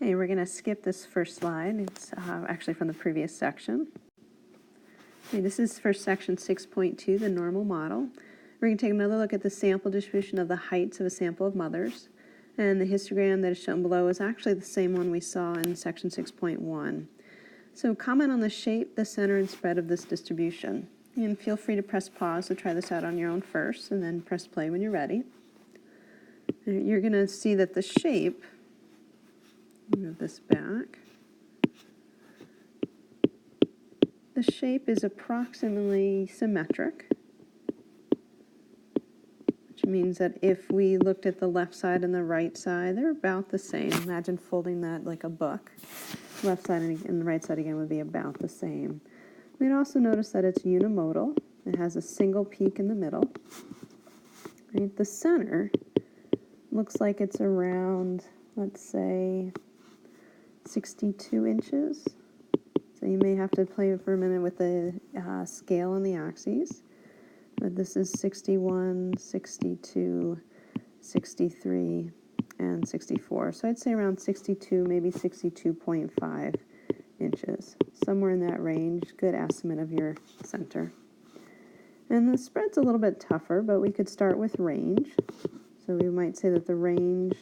Okay, we're going to skip this first slide. It's actually from the previous section. Okay, this is for section 6.2, the normal model. We're going to take another look at the sample distribution of the heights of a sample of mothers. And the histogram that is shown below is actually the same one we saw in section 6.1. So comment on the shape, the center, and spread of this distribution. And feel free to press pause to try this out on your own first, and then press play when you're ready. And you're going to see that the shape, move this back, the shape is approximately symmetric, which means that if we looked at the left side and the right side, they're about the same. Imagine folding that like a book. Left side and the right side again would be about the same. We'd also notice that it's unimodal. It has a single peak in the middle. Right? The center looks like it's around, let's say, 62 inches. So you may have to play for a minute with the scale and the axes. But this is 61, 62, 63, and 64. So I'd say around 62, maybe 62.5 inches. Somewhere in that range, good estimate of your center. And the spread's a little bit tougher, but we could start with range. So we might say that the range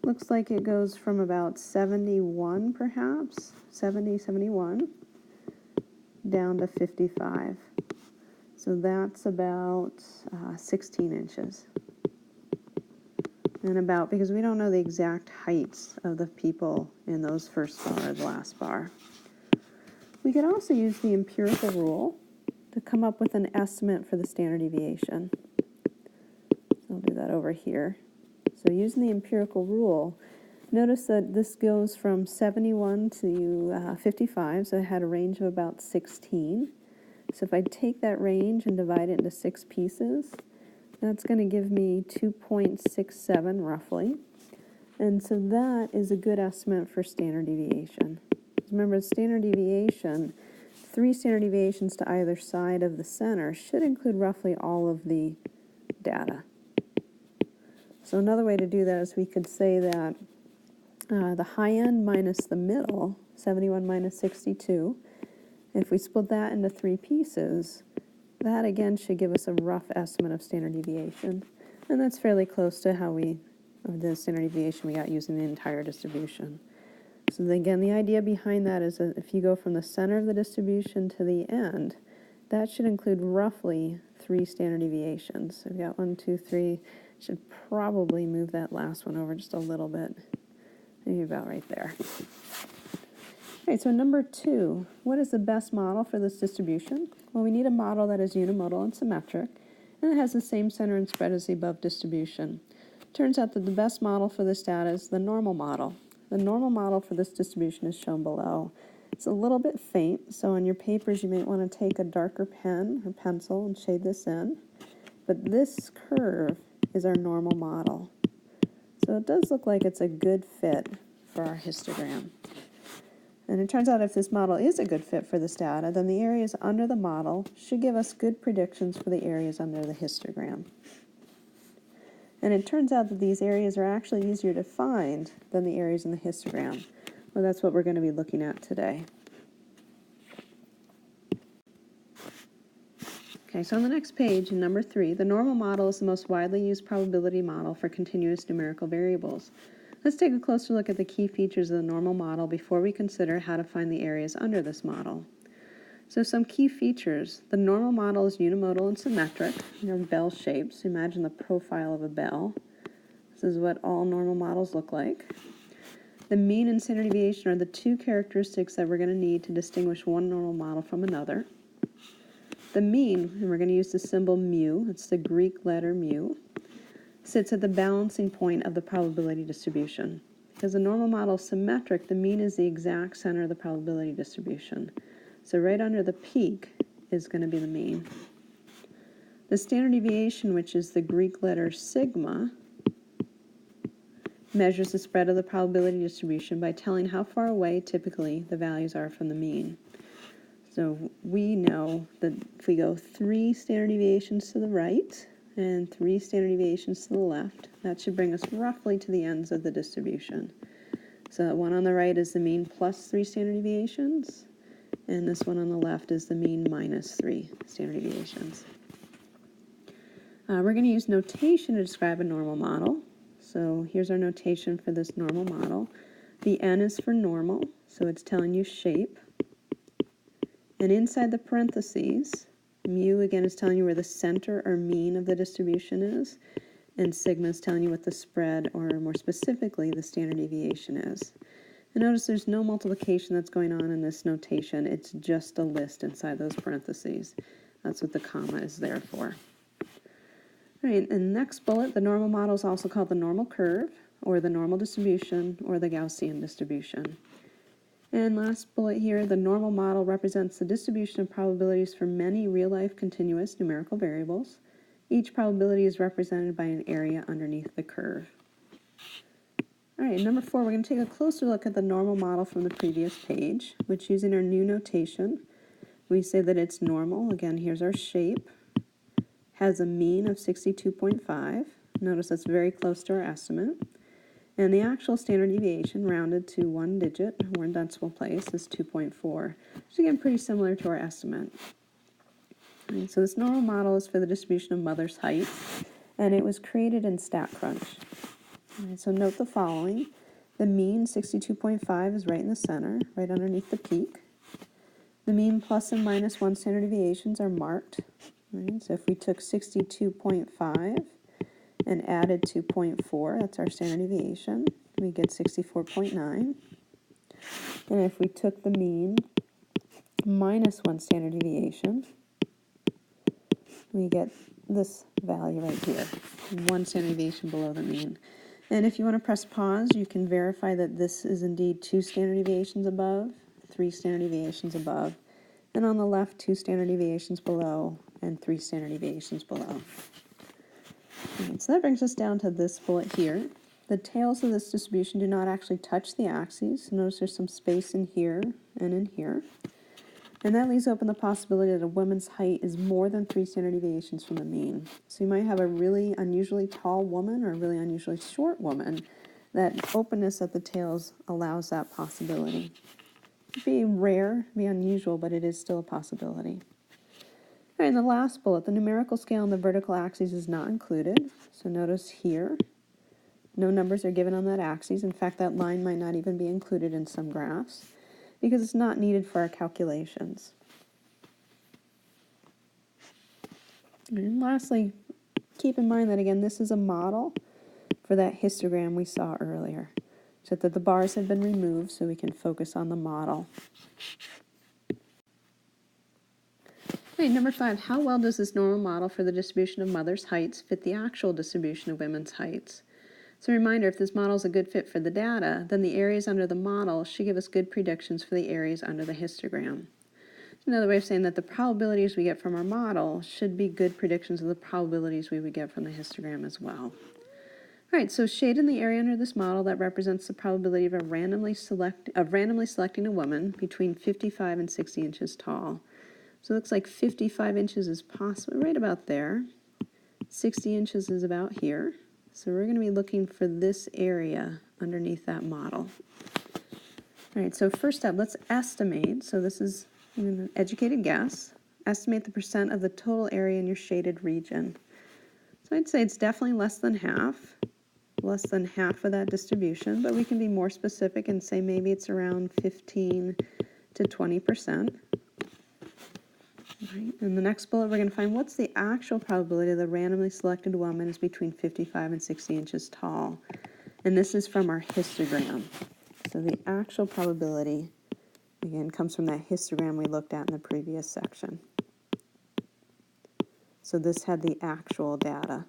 looks like it goes from about 71 perhaps, 70, 71, down to 55. So that's about 16 inches. And about, because we don't know the exact heights of the people in those first bar or the last bar. We could also use the empirical rule to come up with an estimate for the standard deviation. So I'll do that over here. So using the empirical rule, notice that this goes from 71 to 55, so it had a range of about 16. So if I take that range and divide it into 6 pieces, that's going to give me 2.67 roughly. And so that is a good estimate for standard deviation. Remember, standard deviation, 3 standard deviations to either side of the center should include roughly all of the data. So another way to do that is we could say that the high end minus the middle, 71 minus 62, if we split that into 3 pieces, that again should give us a rough estimate of standard deviation. And that's fairly close to the standard deviation we got using the entire distribution. So again, the idea behind that is that if you go from the center of the distribution to the end, that should include roughly 3 standard deviations. So we've got 1, 2, 3. Should probably move that last one over just a little bit. Maybe about right there. All right, so number 2, what is the best model for this distribution? Well, we need a model that is unimodal and symmetric, and it has the same center and spread as the above distribution. Turns out that the best model for this data is the normal model. The normal model for this distribution is shown below. It's a little bit faint, so on your papers you might want to take a darker pen or pencil and shade this in. But this curve is our normal model. So it does look like it's a good fit for our histogram. And it turns out if this model is a good fit for this data, then the areas under the model should give us good predictions for the areas under the histogram. And it turns out that these areas are actually easier to find than the areas in the histogram. Well, that's what we're going to be looking at today. Okay, so on the next page, in number 3, the normal model is the most widely used probability model for continuous numerical variables. Let's take a closer look at the key features of the normal model before we consider how to find the areas under this model. So some key features. The normal model is unimodal and symmetric. Bell shapes. Imagine the profile of a bell. This is what all normal models look like. The mean and standard deviation are the 2 characteristics that we're going to need to distinguish one normal model from another. The mean, and we're going to use the symbol mu, it's the Greek letter mu, sits at the balancing point of the probability distribution. Because the normal model is symmetric, the mean is the exact center of the probability distribution. So right under the peak is going to be the mean. The standard deviation, which is the Greek letter sigma, measures the spread of the probability distribution by telling how far away typically the values are from the mean. So we know that if we go 3 standard deviations to the right and 3 standard deviations to the left, that should bring us roughly to the ends of the distribution. So that one on the right is the mean plus 3 standard deviations, and this one on the left is the mean minus 3 standard deviations. We're going to use notation to describe a normal model. So here's our notation for this normal model. The N is for normal, so it's telling you shape. And inside the parentheses, mu again is telling you where the center or mean of the distribution is, and sigma is telling you what the spread, or more specifically, the standard deviation is. And notice there's no multiplication that's going on in this notation. It's just a list inside those parentheses. That's what the comma is there for. All right, and next bullet, the normal model is also called the normal curve, or the normal distribution, or the Gaussian distribution. And last bullet here, the normal model represents the distribution of probabilities for many real-life continuous numerical variables. Each probability is represented by an area underneath the curve. All right, number 4, we're going to take a closer look at the normal model from the previous page, which using our new notation, we say that it's normal. Again, here's our shape. Has a mean of 62.5. Notice that's very close to our estimate. And the actual standard deviation, rounded to one digit, or in decimal place, is 2.4. So again, pretty similar to our estimate. Right, so this normal model is for the distribution of mother's height, and it was created in StatCrunch. Right, so note the following. The mean, 62.5, is right in the center, right underneath the peak. The mean plus and minus 1 standard deviations are marked. Right, so if we took 62.5 and added 2.4, that's our standard deviation, we get 64.9. And if we took the mean minus 1 standard deviation, we get this value right here, 1 standard deviation below the mean. And if you want to press pause, you can verify that this is indeed 2 standard deviations above, 3 standard deviations above, and on the left, 2 standard deviations below, and 3 standard deviations below. Right, so that brings us down to this bullet here. The tails of this distribution do not actually touch the axes. Notice there's some space in here and in here. And that leaves open the possibility that a woman's height is more than 3 standard deviations from the mean. So you might have a really unusually tall woman or a really unusually short woman. That openness at the tails allows that possibility. It'd be rare, be unusual, but it is still a possibility. All right, and the last bullet, the numerical scale on the vertical axis is not included. So notice here, no numbers are given on that axis. In fact, that line might not even be included in some graphs because it's not needed for our calculations. And lastly, keep in mind that, again, this is a model for that histogram we saw earlier, so that the bars have been removed so we can focus on the model. Okay, number 5, how well does this normal model for the distribution of mothers' heights fit the actual distribution of women's heights? So a reminder, if this model is a good fit for the data, then the areas under the model should give us good predictions for the areas under the histogram. Another way of saying that the probabilities we get from our model should be good predictions of the probabilities we would get from the histogram as well. All right, so shade in the area under this model that represents the probability of randomly selecting a woman between 55 and 60 inches tall. So it looks like 55 inches is possible, right about there. 60 inches is about here. So we're going to be looking for this area underneath that model. All right, so first step, let's estimate. So this is an educated guess. Estimate the percent of the total area in your shaded region. So I'd say it's definitely less than half of that distribution, but we can be more specific and say maybe it's around 15 to 20%. Right. In the next bullet, we're going to find what's the actual probability that the randomly selected woman is between 55 and 60 inches tall. And this is from our histogram. So the actual probability, again, comes from that histogram we looked at in the previous section. So this had the actual data.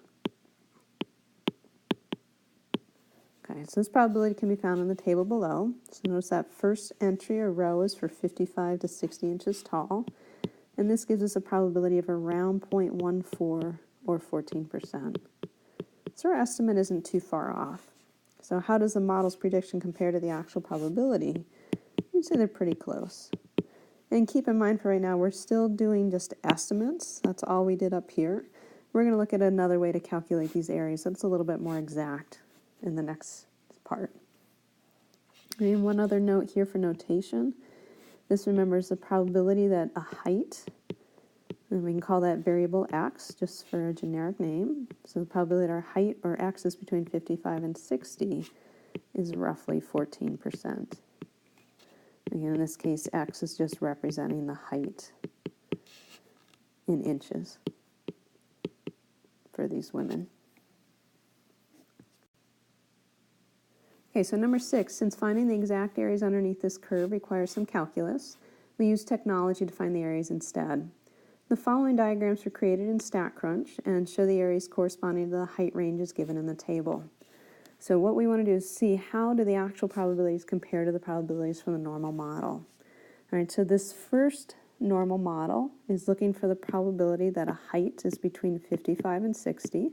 Okay, so this probability can be found in the table below. So notice that first entry or row is for 55 to 60 inches tall. And this gives us a probability of around 0.14 or 14%. So our estimate isn't too far off. So how does the model's prediction compare to the actual probability? You'd say they're pretty close. And keep in mind for right now, we're still doing just estimates. That's all we did up here. We're going to look at another way to calculate these areas that's a little bit more exact in the next part. And one other note here for notation. This, remember, is the probability that a height, and we can call that variable x just for a generic name. So the probability that our height, or x, is between 55 and 60 is roughly 14%. Again, in this case, x is just representing the height in inches for these women. Okay, so number 6, since finding the exact areas underneath this curve requires some calculus, we use technology to find the areas instead. The following diagrams were created in StatCrunch and show the areas corresponding to the height ranges given in the table. So what we want to do is see how do the actual probabilities compare to the probabilities from the normal model. All right, so this first normal model is looking for the probability that a height is between 55 and 60.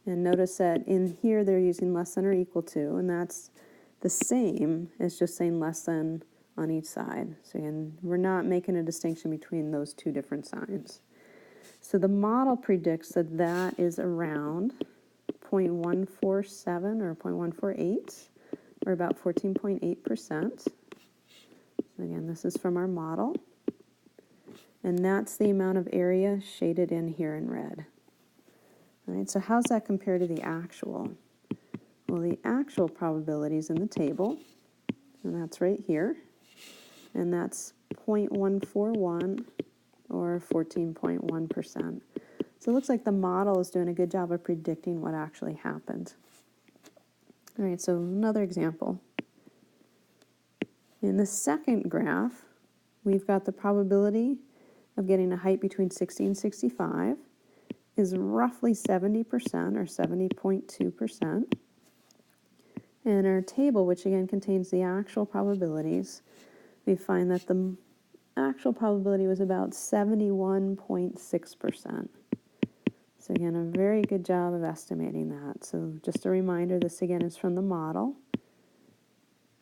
And notice that in here they're using less than or equal to, and that's the same as just saying less than on each side. So again, we're not making a distinction between those two different signs. So the model predicts that that is around 0.147 or 0.148, or about 14.8%. So again, this is from our model. And that's the amount of area shaded in here in red. All right, so how's that compare to the actual? Well, the actual probability is in the table, and that's right here. And that's 0.141 or 14.1%. So it looks like the model is doing a good job of predicting what actually happened. All right, so another example. In the second graph, we've got the probability of getting a height between 60 and 65 is roughly 70% or 70.2%. And our table, which again contains the actual probabilities, we find that the actual probability was about 71.6%. So again, a very good job of estimating that. So just a reminder, this again is from the model,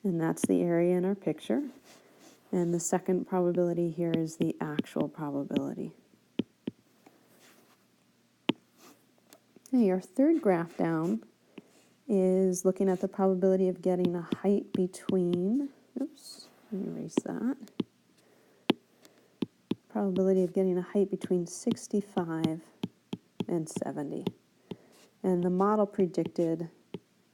and that's the area in our picture. And the second probability here is the actual probability. Okay, our third graph down is looking at the probability of getting a height between, oops, let me erase that. Probability of getting a height between 65 and 70. And the model predicted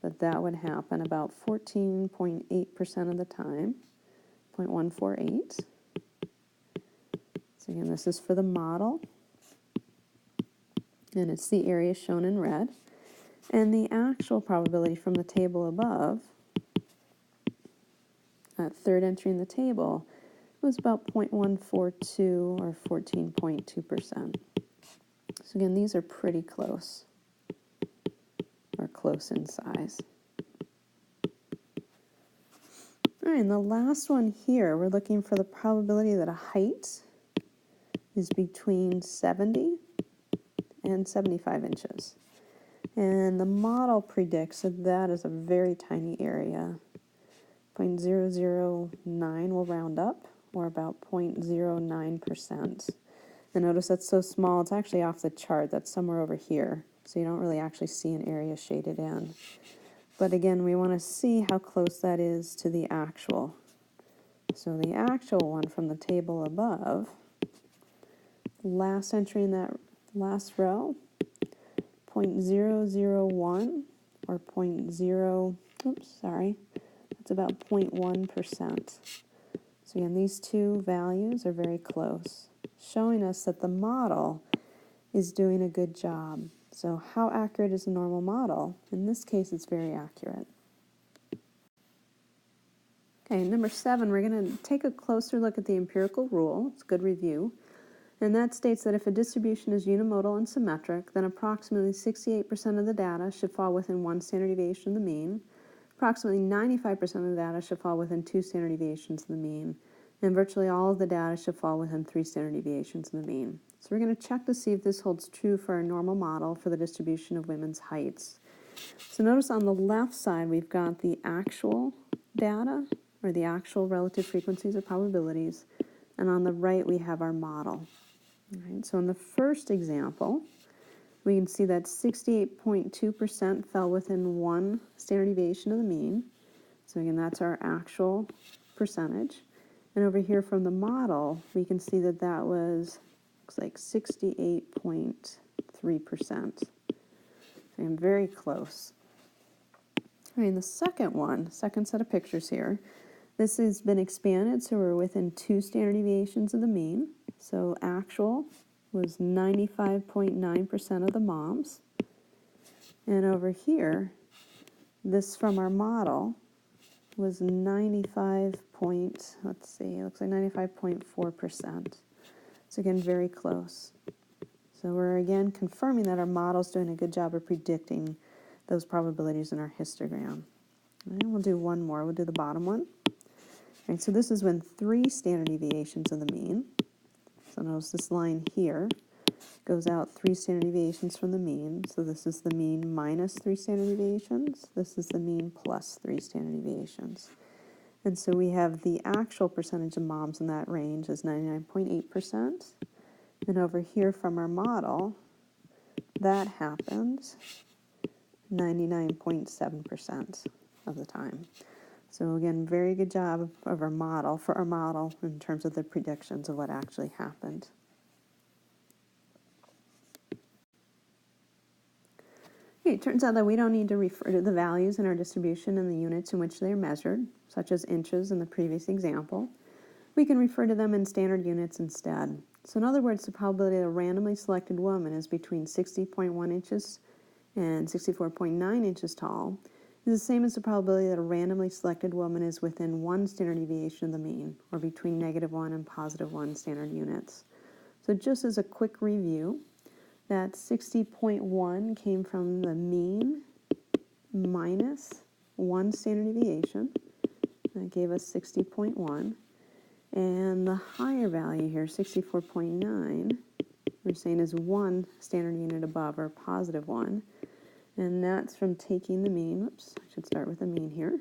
that that would happen about 14.8% of the time, 0.148. So again, this is for the model. And it's the area shown in red. And the actual probability from the table above, that third entry in the table, was about 0.142 or 14.2%. So again, these are pretty close, or close in size. All right, and the last one here, we're looking for the probability that a height is between 70 and 75 inches. And the model predicts that that is a very tiny area. 0.009 will round up, or about 0.09%. And notice that's so small, it's actually off the chart. That's somewhere over here. So you don't really actually see an area shaded in. But again, we want to see how close that is to the actual. So the actual one from the table above, last entry in that last row, 0.001 or that's about 0.1%. So again, these two values are very close, showing us that the model is doing a good job. So how accurate is a normal model? In this case, it's very accurate. Okay, number 7, we're going to take a closer look at the empirical rule. It's a good review. And that states that if a distribution is unimodal and symmetric, then approximately 68% of the data should fall within 1 standard deviation of the mean. Approximately 95% of the data should fall within 2 standard deviations of the mean. And virtually all of the data should fall within 3 standard deviations of the mean. So we're going to check to see if this holds true for our normal model for the distribution of women's heights. So notice on the left side, we've got the actual data, or the actual relative frequencies or probabilities. And on the right, we have our model. All right, so in the first example, we can see that 68.2% fell within 1 standard deviation of the mean. So again, that's our actual percentage. And over here from the model, we can see that that was, looks like 68.3%. So I'm very close. All right, the second one, second set of pictures here, this has been expanded, so we're within 2 standard deviations of the mean. So actual was 95.9% of the moms. And over here, this from our model was 95 point, let's see, it looks like 95.4%. So again, very close. So we're again confirming that our model's doing a good job of predicting those probabilities in our histogram. And we'll do one more. We'll do the bottom one. All right, so this is when 3 standard deviations of the mean. So notice this line here goes out 3 standard deviations from the mean. So this is the mean minus 3 standard deviations. This is the mean plus 3 standard deviations. And so we have the actual percentage of moms in that range is 99.8%. And over here from our model, that happens 99.7% of the time. So again, very good job of our model, for our model, in terms of the predictions of what actually happened. Okay, it turns out that we don't need to refer to the values in our distribution and the units in which they are measured, such as inches in the previous example. We can refer to them in standard units instead. So in other words, the probability that a randomly selected woman is between 60.1 inches and 64.9 inches tall is the same as the probability that a randomly selected woman is within 1 standard deviation of the mean, or between -1 and +1 standard units. So just as a quick review, that 60.1 came from the mean minus 1 standard deviation. That gave us 60.1. And the higher value here, 64.9, we're saying is 1 standard unit above, or +1. And that's from taking the mean, whoops, I should start with the mean here,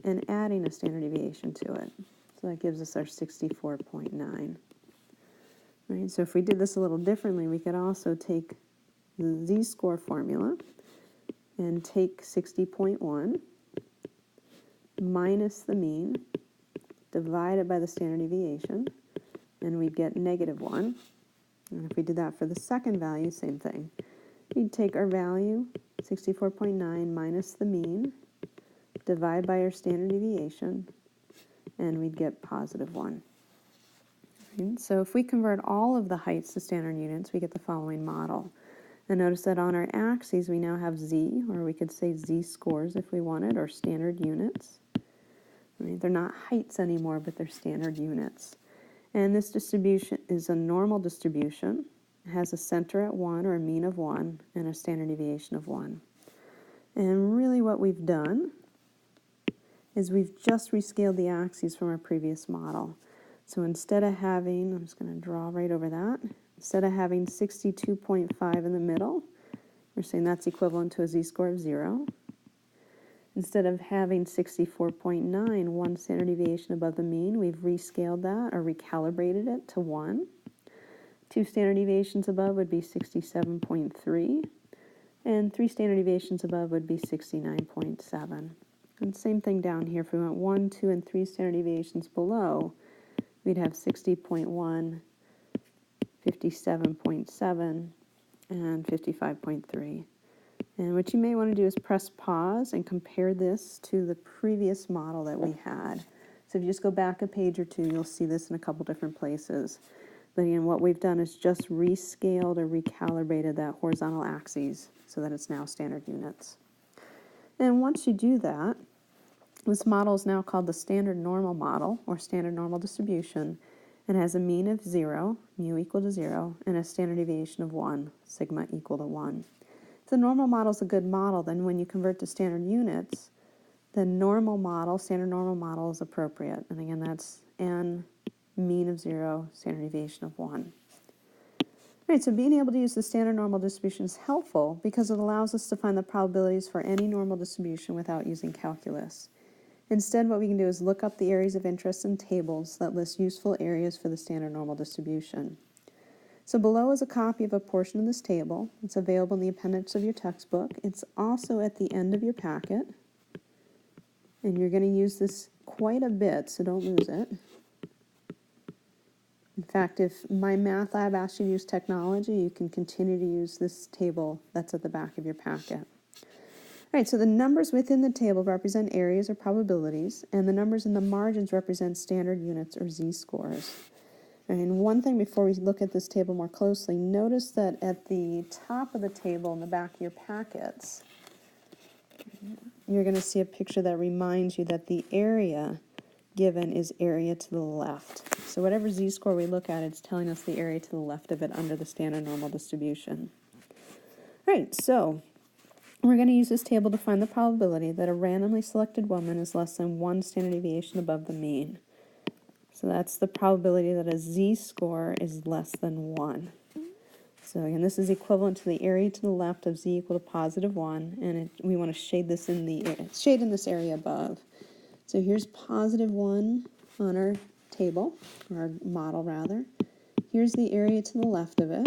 and adding a standard deviation to it. So that gives us our 64.9. Right, so if we did this a little differently, we could also take the z-score formula and take 60.1 minus the mean, divided by the standard deviation, and we'd get -1. And if we did that for the second value, same thing. We'd take our value, 64.9 minus the mean, divide by our standard deviation, and we'd get +1. Okay, so if we convert all of the heights to standard units, we get the following model. And notice that on our axes, we now have z, or we could say z-scores if we wanted, or standard units. Right? They're not heights anymore, but they're standard units. And this distribution is a normal distribution. It has a center at 1, or a mean of 1, and a standard deviation of 1. And really what we've done is we've just rescaled the axes from our previous model. So instead of having, I'm just going to draw right over that, instead of having 62.5 in the middle, we're saying that's equivalent to a z-score of 0. Instead of having 64.9, 1 standard deviation above the mean, we've rescaled that, or recalibrated it to 1. 2 standard deviations above would be 67.3, and 3 standard deviations above would be 69.7. And same thing down here. If we went 1, 2, and 3 standard deviations below, we'd have 60.1, 57.7, and 55.3. And what you may want to do is press pause and compare this to the previous model that we had. So if you just go back a page or two, you'll see this in a couple different places. But again, what we've done is just rescaled or recalibrated that horizontal axis so that it's now standard units. And once you do that, this model is now called the standard normal model, or standard normal distribution, and has a mean of 0, mu equal to 0, and a standard deviation of 1, sigma equal to 1. If the normal model is a good model, then when you convert to standard units, the normal model, standard normal model, is appropriate. And again, that's n, mean of 0, standard deviation of 1. All right, so being able to use the standard normal distribution is helpful because it allows us to find the probabilities for any normal distribution without using calculus. Instead, what we can do is look up the areas of interest in tables that list useful areas for the standard normal distribution. So below is a copy of a portion of this table. It's available in the appendix of your textbook. It's also at the end of your packet. And you're going to use this quite a bit, so don't lose it. In fact, if my math lab asks you to use technology, you can continue to use this table that's at the back of your packet. All right, so the numbers within the table represent areas or probabilities, and the numbers in the margins represent standard units or z-scores. And one thing before we look at this table more closely, notice that at the top of the table in the back of your packets, you're going to see a picture that reminds you that the area given is area to the left. So whatever z-score we look at, it's telling us the area to the left of it under the standard normal distribution. All right, so we're going to use this table to find the probability that a randomly selected woman is less than 1 standard deviation above the mean. So that's the probability that a z-score is less than 1. So again, this is equivalent to the area to the left of z equal to positive 1, and we want to shade this in this area above. So here's positive 1 on our table, or our model rather. Here's the area to the left of it.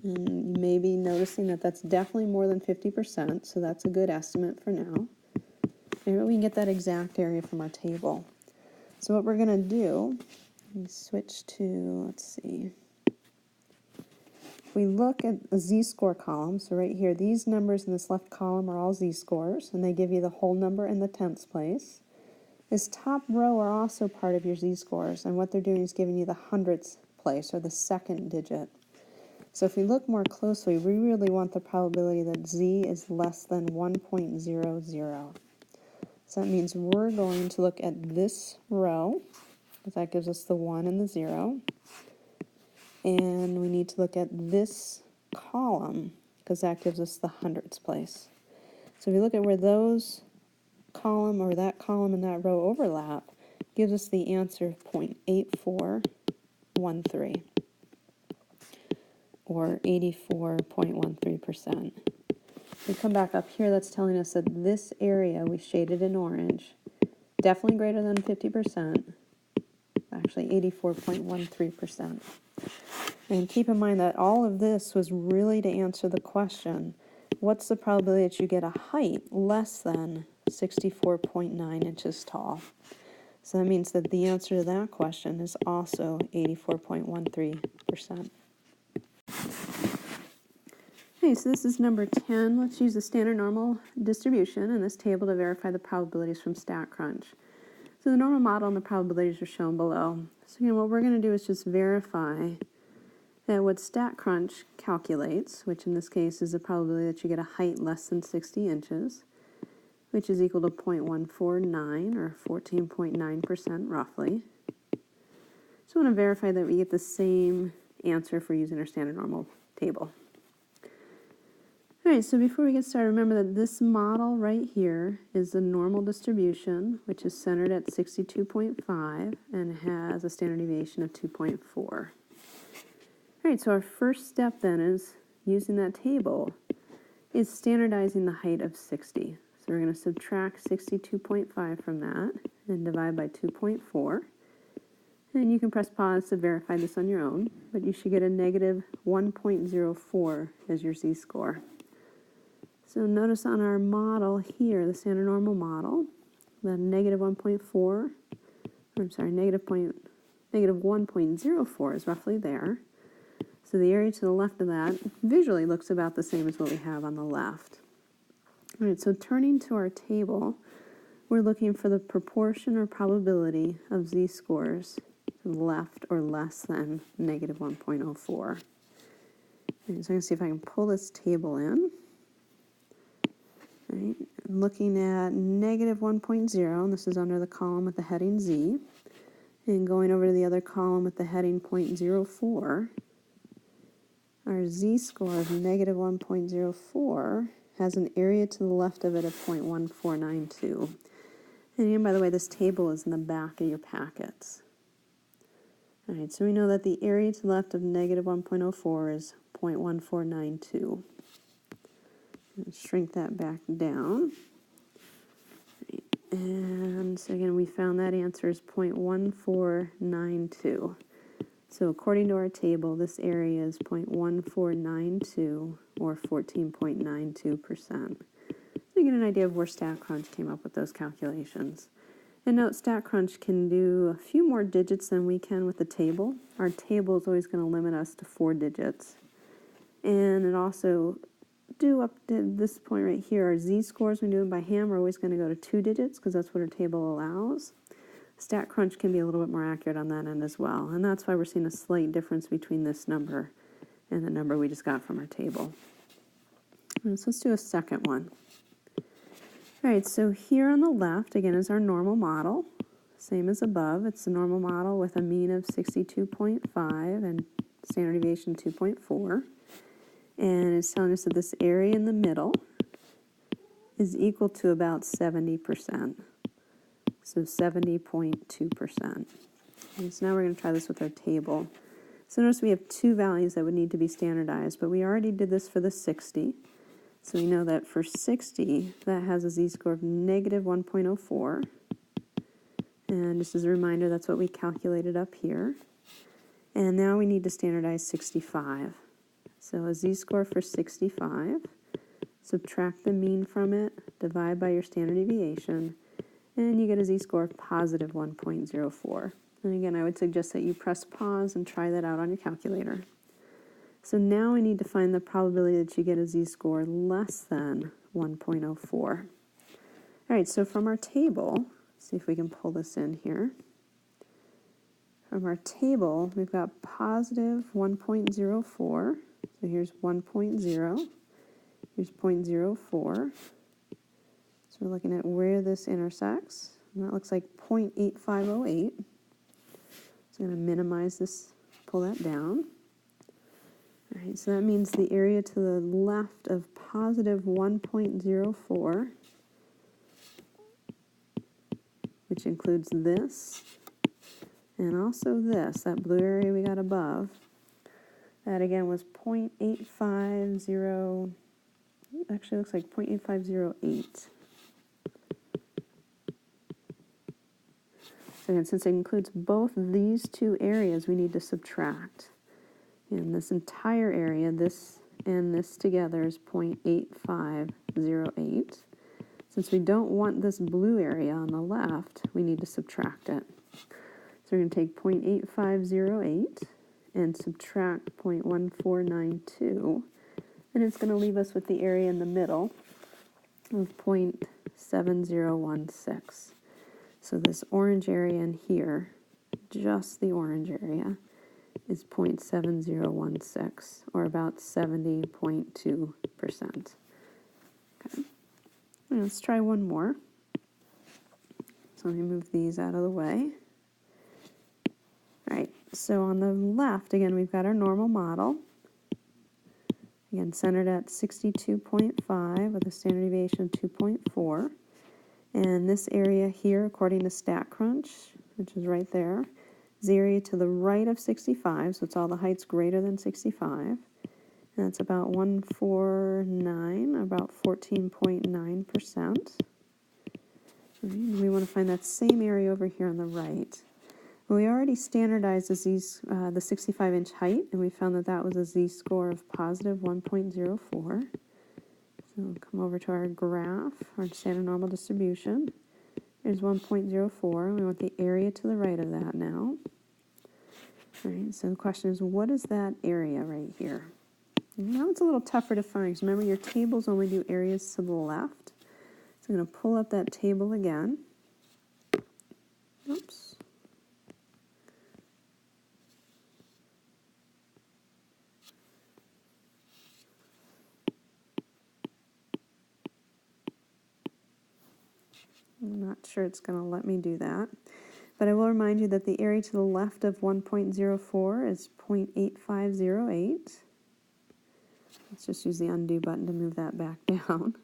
And you may be noticing that that's definitely more than 50%, so that's a good estimate for now. Maybe we can get that exact area from our table. So what we're going to do, we switch to, let's see, if we look at the z-score column, so right here, these numbers in this left column are all z-scores, and they give you the whole number and the tenths place. This top row are also part of your z-scores, and what they're doing is giving you the hundredths place, or the second digit. So if we look more closely, we really want the probability that z is less than 1.00. So that means we're going to look at this row, because that gives us the 1 and the 0. And we need to look at this column, because that gives us the hundredths place. So if we look at where those column or that column and that row overlap, gives us the answer of 0.8413. or 84.13%. We come back up here, that's telling us that this area we shaded in orange, definitely greater than 50%, actually 84.13%. And keep in mind that all of this was really to answer the question, what's the probability that you get a height less than 64.9 inches tall? So that means that the answer to that question is also 84.13%. Okay, so this is number 10. Let's use the standard normal distribution in this table to verify the probabilities from StatCrunch. So the normal model and the probabilities are shown below. So again, what we're going to do is just verify that what StatCrunch calculates, which in this case is the probability that you get a height less than 60 inches, which is equal to 0.149 or 14.9% roughly. So I want to verify that we get the same answer if we're using our standard normal table. All right, so before we get started, remember that this model right here is the normal distribution, which is centered at 62.5 and has a standard deviation of 2.4. All right, so our first step then is using that table is standardizing the height of 60. So we're going to subtract 62.5 from that and divide by 2.4. And you can press pause to verify this on your own, but you should get a negative 1.04 as your z-score. So notice on our model here, the standard normal model, the negative 1.04 is roughly there. So the area to the left of that visually looks about the same as what we have on the left. All right, so turning to our table, we're looking for the proportion or probability of z-scores to the left or less than negative 1.04. So I'm going to see if I can pull this table in. Right. Looking at negative 1.0, and this is under the column with the heading Z, and going over to the other column with the heading 0.04, our z-score of negative 1.04 has an area to the left of it of 0.1492. And again, by the way, this table is in the back of your packets. All right, so we know that the area to the left of negative 1.04 is 0.1492. Shrink that back down. Right. And so again, we found that answer is 0.1492. So according to our table, this area is 0.1492 or 14.92%. we get an idea of where StatCrunch came up with those calculations. And note, StatCrunch can do a few more digits than we can with the table. Our table is always going to limit us to 4 digits. And it also do up to this point right here, our z-scores, when we do them by hand, we're always going to go to 2 digits because that's what our table allows. StatCrunch can be a little bit more accurate on that end as well. And that's why we're seeing a slight difference between this number and the number we just got from our table. So let's do a second one. All right, so here on the left, again, is our normal model. Same as above. It's the normal model with a mean of 62.5 and standard deviation 2.4. And it's telling us that this area in the middle is equal to about 70%. So 70.2%. And so now we're going to try this with our table. So notice we have 2 values that would need to be standardized, but we already did this for the 60. So we know that for 60, that has a z-score of negative 1.04. And just as a reminder, that's what we calculated up here. And now we need to standardize 65. So a z-score for 65, subtract the mean from it, divide by your standard deviation, and you get a z-score of positive 1.04. And again, I would suggest that you press pause and try that out on your calculator. So now we need to find the probability that you get a z-score less than 1.04. All right, so from our table, see if we can pull this in here. From our table, we've got positive 1.04. So here's 1.0. Here's 0.04. So we're looking at where this intersects. And that looks like 0.8508. So I'm going to minimize this, pull that down. All right, so that means the area to the left of positive 1.04, which includes this, and also this, that blue area we got above, that again was 0.850, actually looks like 0.8508. So again, since it includes both these 2 areas, we need to subtract. And this entire area, this and this together is 0.8508. Since we don't want this blue area on the left, we need to subtract it. So we're going to take 0.8508 and subtract 0.1492. And it's going to leave us with the area in the middle of 0.7016. So this orange area in here, just the orange area, is 0.7016, or about 70.2%. Okay. Let's try one more. So let me move these out of the way. All right, so on the left, again, we've got our normal model. Again, centered at 62.5 with a standard deviation of 2.4. And this area here, according to StatCrunch, which is right there, is the area to the right of 65, so it's all the heights greater than 65. And that's about 149, about 14.9%. We want to find that same area over here on the right. Well, we already standardized the 65-inch height, and we found that that was a z-score of positive 1.04. So we'll come over to our graph, our standard normal distribution. There's 1.04. We want the area to the right of that now. All right, so the question is, what is that area right here? Now it's a little tougher to find, because remember, your tables only do areas to the left. So I'm going to pull up that table again. Oops. I'm not sure it's going to let me do that. But I will remind you that the area to the left of 1.04 is 0.8508. Let's just use the undo button to move that back down.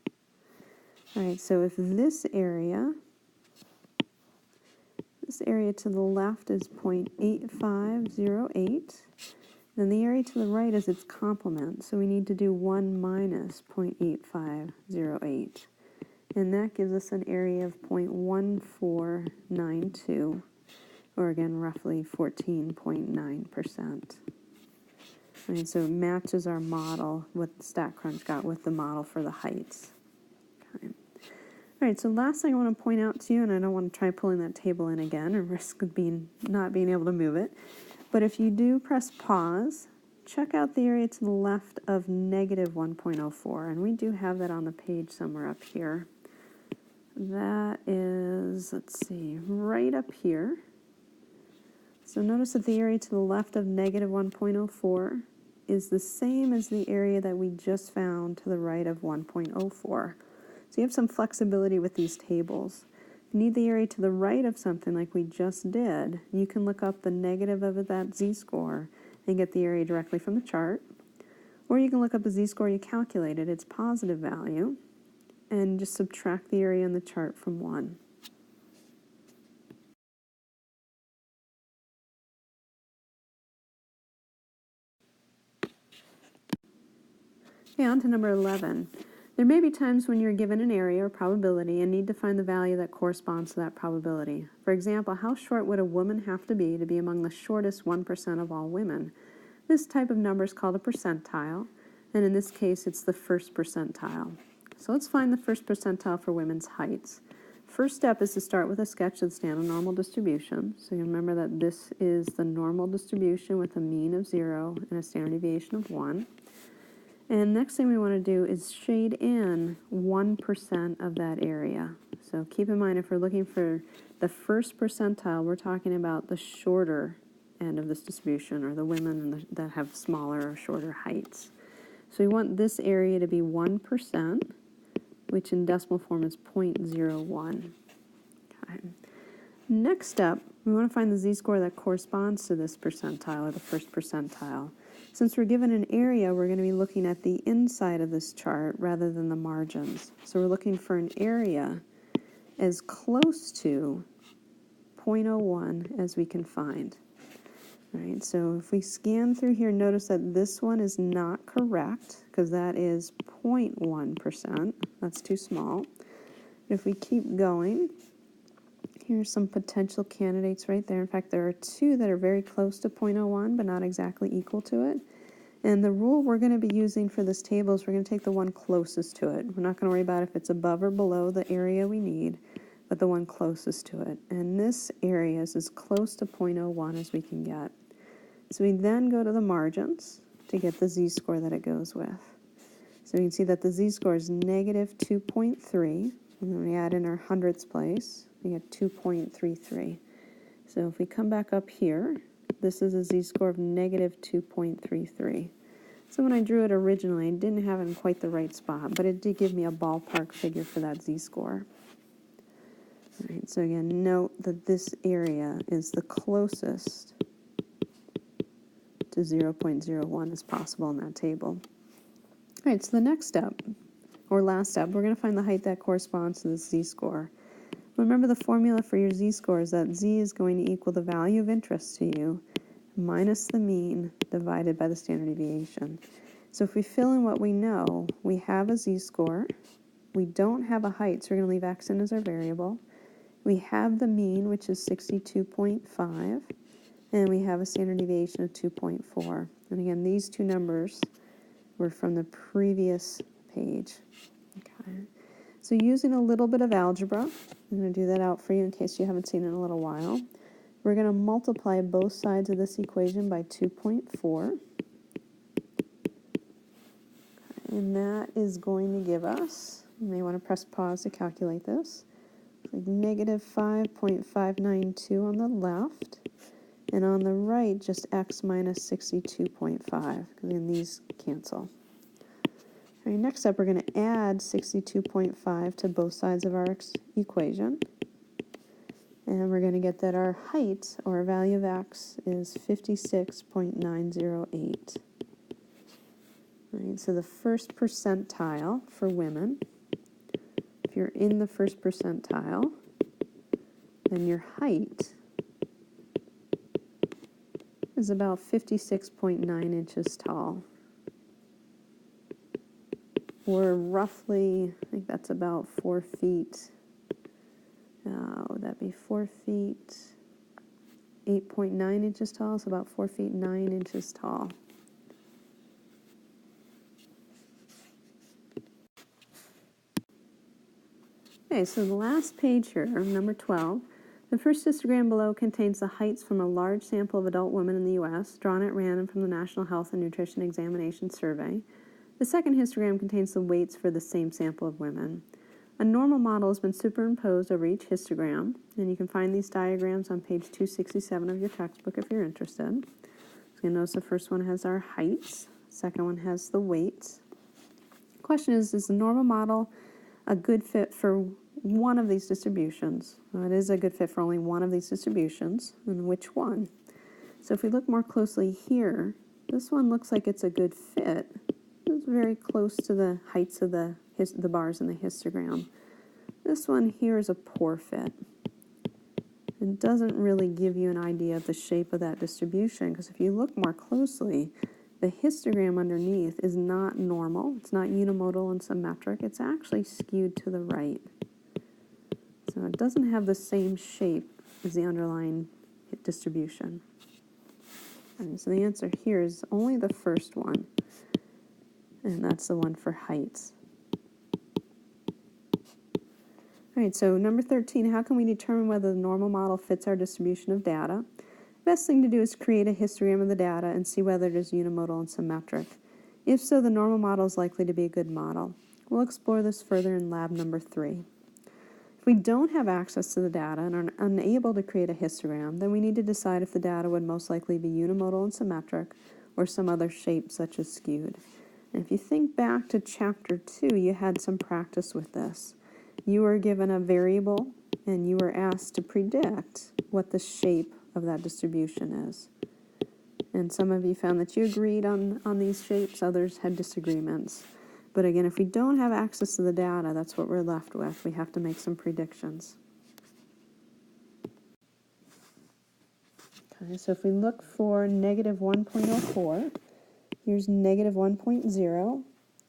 All right, so if this area to the left is 0.8508, then the area to the right is its complement. So we need to do 1 minus 0.8508. And that gives us an area of 0.1492, or again, roughly 14.9%. Right, so it matches our model, what StatCrunch got with the model for the heights. Okay. All right, so last thing I want to point out to you, and I don't want to try pulling that table in again or risk of not being able to move it, but if you do press pause, check out the area to the left of negative 1.04, and we do have that on the page somewhere up here. That is, let's see, right up here. So notice that the area to the left of negative 1.04 is the same as the area that we just found to the right of 1.04. So you have some flexibility with these tables. If you need the area to the right of something like we just did, you can look up the negative of that z-score and get the area directly from the chart. Or you can look up the z-score you calculated, its positive value, and just subtract the area in the chart from 1. Okay, on to number 11. There may be times when you're given an area or probability and need to find the value that corresponds to that probability. For example, how short would a woman have to be among the shortest 1% of all women? This type of number is called a percentile, and in this case it's the first percentile. So let's find the first percentile for women's heights. First step is to start with a sketch of the standard normal distribution. So you remember that this is the normal distribution with a mean of 0 and a standard deviation of 1. And next thing we want to do is shade in 1% of that area. So keep in mind, if we're looking for the first percentile, we're talking about the shorter end of this distribution, or the women that have smaller or shorter heights. So we want this area to be 1%, which in decimal form is 0.01. Okay. Next up, we want to find the z-score that corresponds to this percentile, or the first percentile. Since we're given an area, we're going to be looking at the inside of this chart rather than the margins. So we're looking for an area as close to 0.01 as we can find. All right, so if we scan through here, notice that this one is not correct because that is 0.1%. That's too small. If we keep going, here's some potential candidates right there. In fact, there are two that are very close to 0.01, but not exactly equal to it. And the rule we're going to be using for this table is we're going to take the one closest to it. We're not going to worry about if it's above or below the area we need, but the one closest to it. And this area is as close to 0.01 as we can get. So we then go to the margins to get the z-score that it goes with. So you can see that the z-score is negative 2.3, and then we add in our hundredths place. We get 2.33. So if we come back up here, this is a z-score of negative 2.33. So when I drew it originally, I didn't have it in quite the right spot, but it did give me a ballpark figure for that z-score. All right, so again, note that this area is the closest to 0.01 as possible in that table. All right, so the next step, or last step, we're going to find the height that corresponds to the z-score. Remember, the formula for your z-score is that z is going to equal the value of interest to you minus the mean divided by the standard deviation. So if we fill in what we know, we have a z-score. We don't have a height, so we're going to leave x in as our variable. We have the mean, which is 62.5, and we have a standard deviation of 2.4. And again, these two numbers were from the previous page. Okay. So using a little bit of algebra, I'm going to do that out for you in case you haven't seen it in a little while. We're going to multiply both sides of this equation by 2.4. And that is going to give us, you may want to press pause to calculate this, like negative 5.592 on the left, and on the right just x minus 62.5, because then these cancel. All right, next up, we're going to add 62.5 to both sides of our equation. And we're going to get that our height, or our value of x, is 56.908. All right, so the first percentile for women, if you're in the first percentile, then your height is about 56.9 inches tall. Or roughly, I think that's about 4 feet. Would that be 4 feet, 8.9 inches tall? So about 4 feet 9 inches tall. Okay, so the last page here, number 12, the first histogram below contains the heights from a large sample of adult women in the U.S., drawn at random from the National Health and Nutrition Examination Survey. The second histogram contains the weights for the same sample of women. A normal model has been superimposed over each histogram, and you can find these diagrams on page 267 of your textbook if you're interested. So you'll notice the first one has our heights, second one has the weights. The question is the normal model a good fit for one of these distributions? Well, it is a good fit for only one of these distributions, and which one? So if we look more closely here, this one looks like it's a good fit. It's very close to the heights of the bars in the histogram. This one here is a poor fit. It doesn't really give you an idea of the shape of that distribution, because if you look more closely, the histogram underneath is not normal. It's not unimodal and symmetric. It's actually skewed to the right. So it doesn't have the same shape as the underlying distribution. And so the answer here is only the first one, and that's the one for heights. All right, so number 13, how can we determine whether the normal model fits our distribution of data? The best thing to do is create a histogram of the data and see whether it is unimodal and symmetric. If so, the normal model is likely to be a good model. We'll explore this further in lab number 3. If we don't have access to the data and are unable to create a histogram, then we need to decide if the data would most likely be unimodal and symmetric or some other shape such as skewed. And if you think back to chapter 2, you had some practice with this. You were given a variable and you were asked to predict what the shape of that distribution is. And some of you found that you agreed on these shapes, others had disagreements. But again, if we don't have access to the data, that's what we're left with. We have to make some predictions. Okay, so if we look for negative 1.04, here's negative 1.0.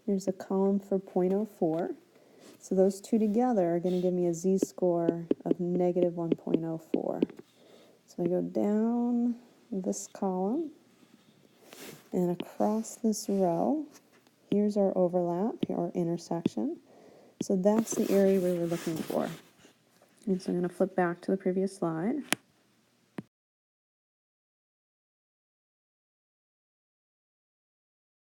Here's a column for 0.04. So those two together are going to give me a z-score of negative 1.04. So I go down this column and across this row. Here's our overlap, our intersection. So that's the area we were looking for. And so I'm going to flip back to the previous slide.